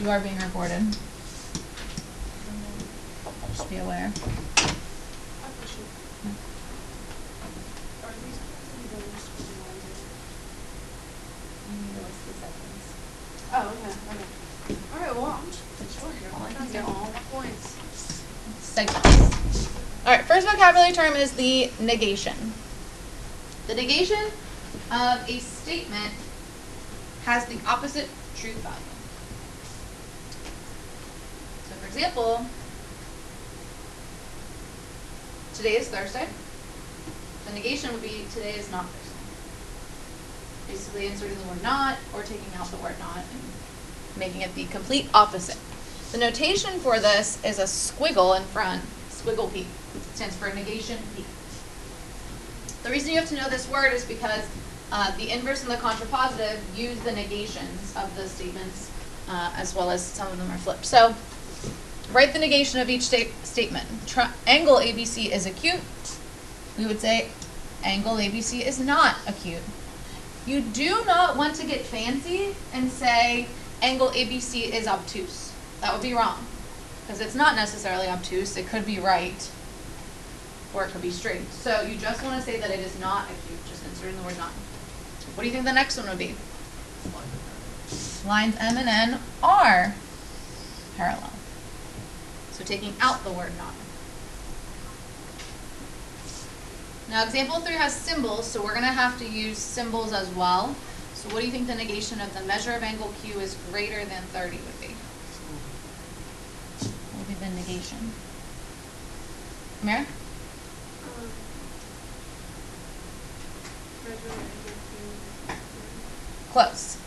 You are being recorded. Just be aware. Oh, okay. All right, well, I'm just sure here. I can get all the points. Segments. All right, first vocabulary term is the negation. The negation of a statement has the opposite truth value. So, for example, today is Thursday. The negation would be today is not Thursday. Basically inserting the word not or taking out the word not and making it the complete opposite. The notation for this is a squiggle in front, squiggle P. It stands for negation P. The reason you have to know this word is because the inverse and the contrapositive use the negations of the statements as well as some of them are flipped. So write the negation of each statement. Angle ABC is acute. We would say angle ABC is not acute. You do not want to get fancy and say angle ABC is obtuse. That would be wrong because it's not necessarily obtuse. It could be right or it could be straight. So you just want to say that it is not acute, just inserting the word not. What do you think the next one would be? Lines M and N are parallel. So taking out the word not. Now example 3 has symbols, so we're going to have to use symbols as well. So what do you think the negation of the measure of angle Q is greater than 30 would be? What would be the negation? Mary? Close.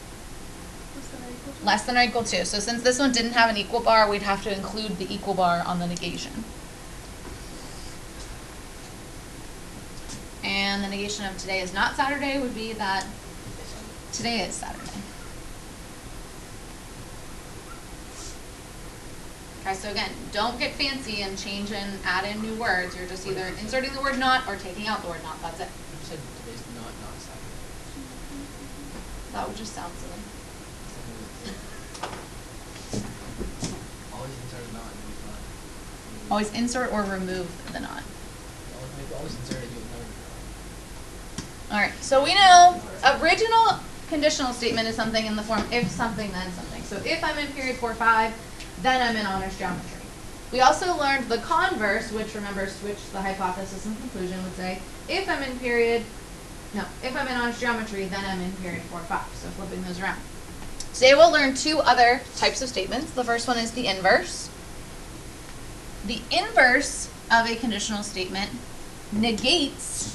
Less than or equal to. So since this one didn't have an equal bar, we'd have to include the equal bar on the negation. And the negation of today is not Saturday would be that today is Saturday. Okay, so again, don't get fancy and change and add in new words. You're just either inserting the word not or taking out the word not. That's it. You said today's not Saturday. That would just sound silly. Always insert not and use not. Always insert or remove the not. Always insert it, do another. All right, so we know original conditional statement is something in the form if something, then something. So if I'm in period 4-5, then I'm in honors geometry. We also learned the converse, which remember switch the hypothesis and conclusion would say if I'm in honors geometry, then I'm in period 4-5. So flipping those around. Today we'll learn two other types of statements. The first one is the inverse. The inverse of a conditional statement negates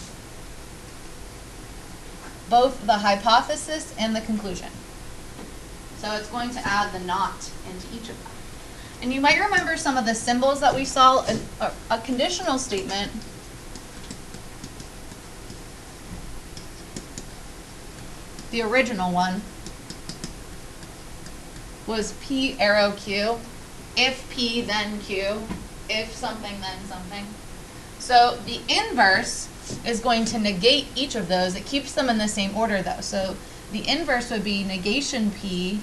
both the hypothesis and the conclusion. So it's going to add the not into each of them. And you might remember some of the symbols that we saw. A conditional statement the original one was P arrow Q. If P, then Q. If something, then something. So the inverse is going to negate each of those. It keeps them in the same order though. So the inverse would be negation P,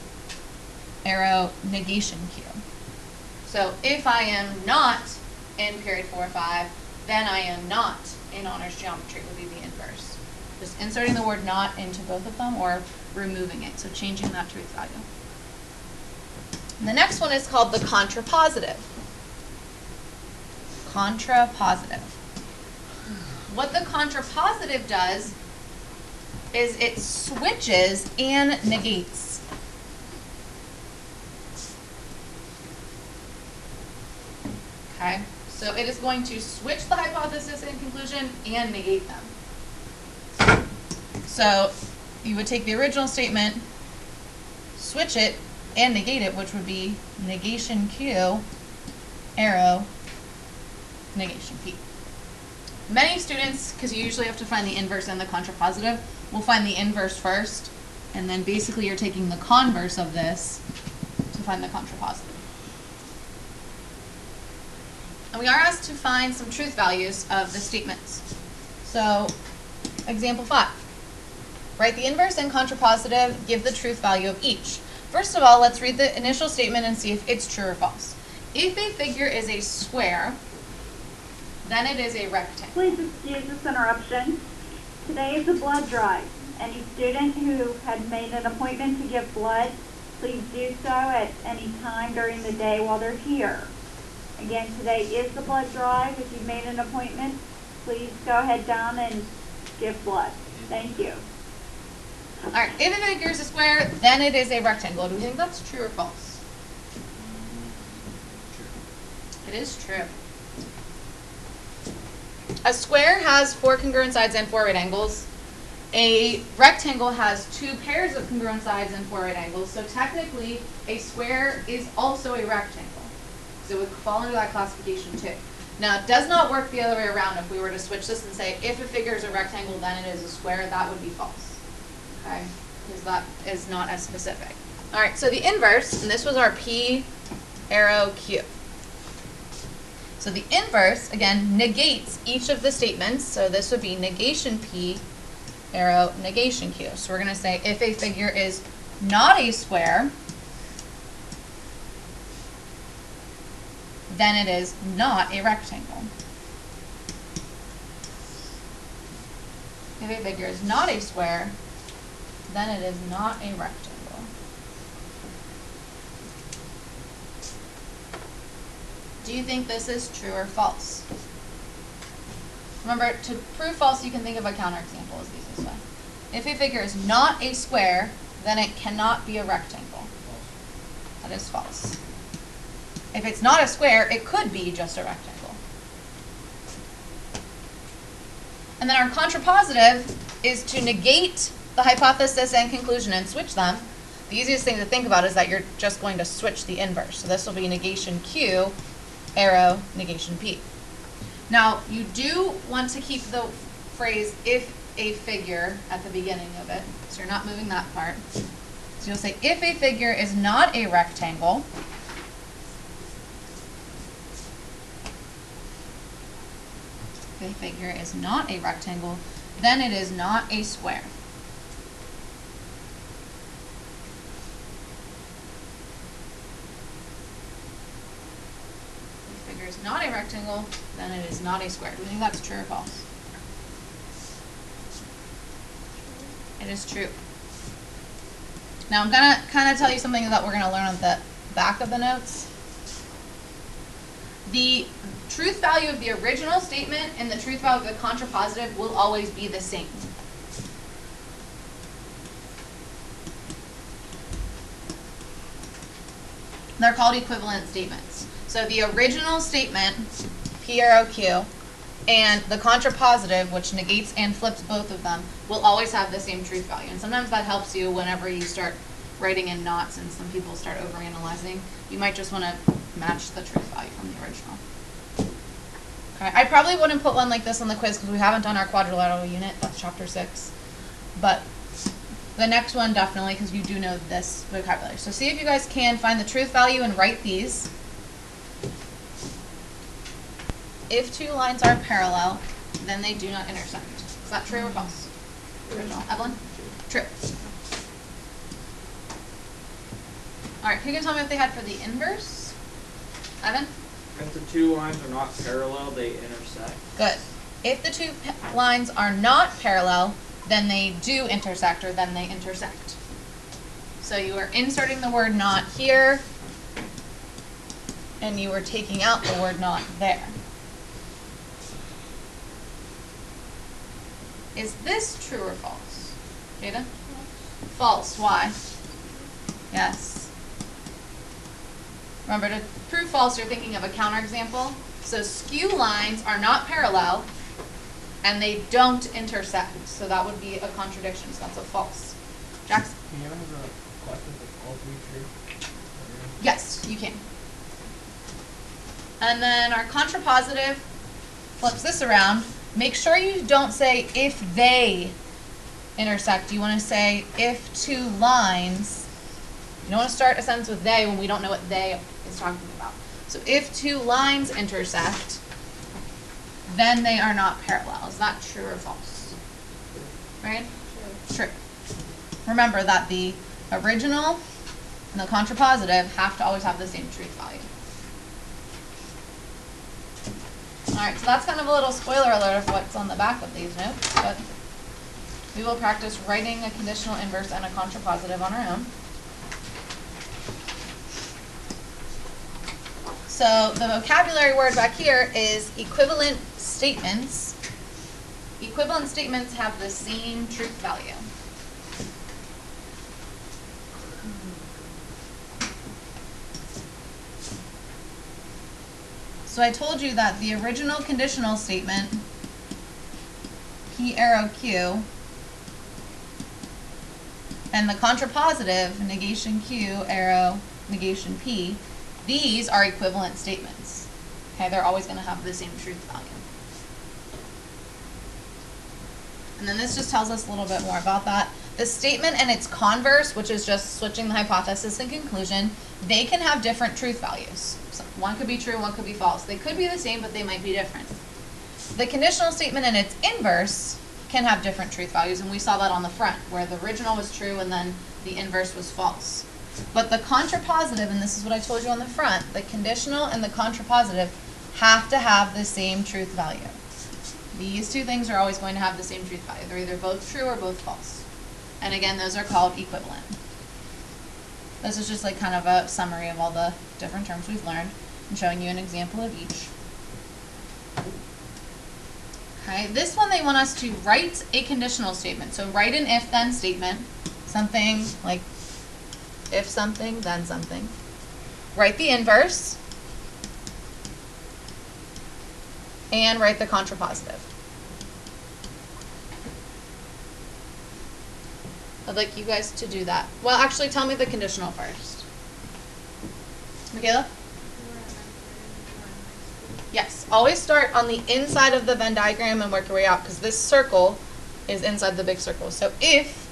arrow, negation Q. So if I am not in period 4-5, then I am not in honors geometry would be the inverse. Just inserting the word not into both of them or removing it. So changing that truth value. And the next one is called the contrapositive. Contrapositive. What the contrapositive does is it switches and negates. Okay, so it is going to switch the hypothesis and conclusion and negate them. So you would take the original statement, switch it, and negate it, which would be negation Q, arrow, negation P. Many students, because you usually have to find the inverse and the contrapositive, will find the inverse first, and then basically you're taking the converse of this to find the contrapositive. And we are asked to find some truth values of the statements. So, example 5. Write the inverse and contrapositive, give the truth value of each. First of all, let's read the initial statement and see if it's true or false. If a figure is a square, then it is a rectangle. Please excuse this interruption. Today is a blood drive. Any student who had made an appointment to give blood, please do so at any time during the day while they're here. Again, today is the blood drive. If you've made an appointment, please go ahead down and give blood. Thank you. All right, if a figure is a square, then it is a rectangle. Do we think that's true or false? True. It is true. A square has 4 congruent sides and 4 right angles. A rectangle has 2 pairs of congruent sides and 4 right angles. So technically, a square is also a rectangle. So it would fall into that classification too. Now, it does not work the other way around. If we were to switch this and say, if a figure is a rectangle, then it is a square, that would be false. Okay? Because that is not as specific. All right, so the inverse, and this was our P arrow Q. So the inverse, again, negates each of the statements. So this would be negation P, arrow, negation Q. So we're going to say if a figure is not a square, then it is not a rectangle. If a figure is not a square, then it is not a rectangle. Do you think this is true or false? Remember, to prove false, you can think of a counterexample as easy as way. If a figure is not a square, then it cannot be a rectangle. False. That is false. If it's not a square, it could be just a rectangle. And then our contrapositive is to negate the hypothesis and conclusion and switch them. The easiest thing to think about is that you're just going to switch the inverse. So this will be negation Q, arrow, negation P. Now, you do want to keep the phrase if a figure at the beginning of it, so you're not moving that part. So you'll say if a figure is not a rectangle, if a figure is not a rectangle, then it is not a square. If a figure is not a rectangle, then it is not a square. Do we think that's true or false? It is true. Now I'm going to kind of tell you something that we're going to learn on the back of the notes. The truth value of the original statement and the truth value of the contrapositive will always be the same. They're called equivalent statements. So the original statement, P arrow Q, and the contrapositive, which negates and flips both of them, will always have the same truth value. And sometimes that helps you whenever you start writing in knots and some people start overanalyzing. You might just want to match the truth value from the original. Okay, I probably wouldn't put one like this on the quiz because we haven't done our quadrilateral unit. That's chapter 6. But the next one definitely, because you do know this vocabulary. So see if you guys can find the truth value and write these. If 2 lines are parallel, then they do not intersect. Is that true or false? Original. Evelyn? True. All right, who can tell me what they had for the inverse? Evan? If the 2 lines are not parallel, they intersect. Good. If the 2 lines are not parallel, then they do intersect, or then they intersect. So you are inserting the word not here, and you are taking out the word not there. Is this true or false? Jada? False. Why? Yes. Remember, to prove false, you're thinking of a counterexample. So skew lines are not parallel, and they don't intersect. So that would be a contradiction. So that's a false. Jackson? Can you ever have a question with all 3 true? Yes, you can. And then our contrapositive flips this around. Make sure you don't say if they intersect. You want to say if 2 lines. You don't want to start a sentence with they when we don't know what they is talking about. So if 2 lines intersect, then they are not parallel. Is that true or false? Right? True. Remember that the original and the contrapositive have to always have the same truth value. Alright, so that's kind of a little spoiler alert of what's on the back of these notes, but we will practice writing a conditional inverse and a contrapositive on our own. So the vocabulary word back here is equivalent statements. Equivalent statements have the same truth value. So I told you that the original conditional statement, P arrow Q, and the contrapositive, negation Q, arrow, negation P, these are equivalent statements. Okay, they're always going to have the same truth value. And then this just tells us a little bit more about that. The statement and its converse, which is just switching the hypothesis and conclusion, they can have different truth values. So one could be true, one could be false. They could be the same, but they might be different. The conditional statement and its inverse can have different truth values, and we saw that on the front, where the original was true and then the inverse was false. But the contrapositive, and this is what I told you on the front, the conditional and the contrapositive have to have the same truth value. These two things are always going to have the same truth value. They're either both true or both false. And again, those are called equivalent. This is just like kind of a summary of all the different terms we've learned and showing you an example of each. Okay, this one they want us to write a conditional statement. So write an if-then statement, something like if something, then something. Write the inverse, and write the contrapositive. I'd like you guys to do that. Well, actually, tell me the conditional first. Michaela? Yes, always start on the inside of the Venn diagram and work your way out, because this circle is inside the big circle. So if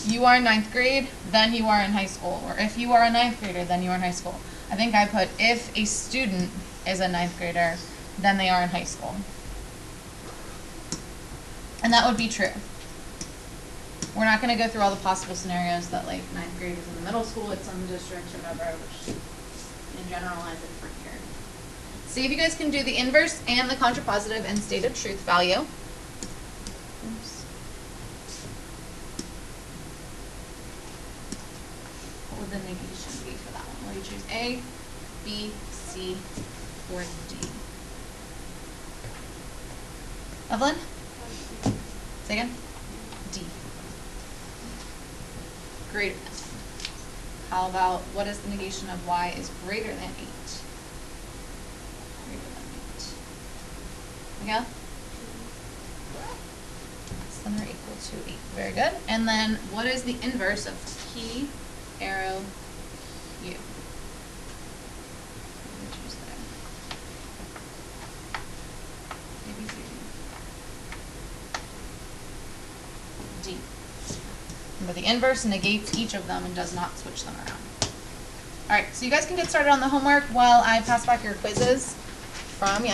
you are in 9th grade, then you are in high school. Or if you are a 9th grader, then you are in high school. I think I put if a student is a 9th grader, then they are in high school. And that would be true. We're not going to go through all the possible scenarios that like 9th grade is in the middle school at some districts or whatever, which in general I did for here. See if you guys can do the inverse and the contrapositive and state a truth value. Oops. What would the negation be for that one? Will you choose A, B, C, or D? Evelyn? Say again? D. Greater than. How about what is the negation of y is greater than 8? Greater than 8. Miguel? Less than or equal to 8. Very good. And then what is the inverse of P, arrow, U? Choose there. Maybe D. Remember, the inverse negates each of them and does not switch them around. All right, so you guys can get started on the homework while I pass back your quizzes from yesterday.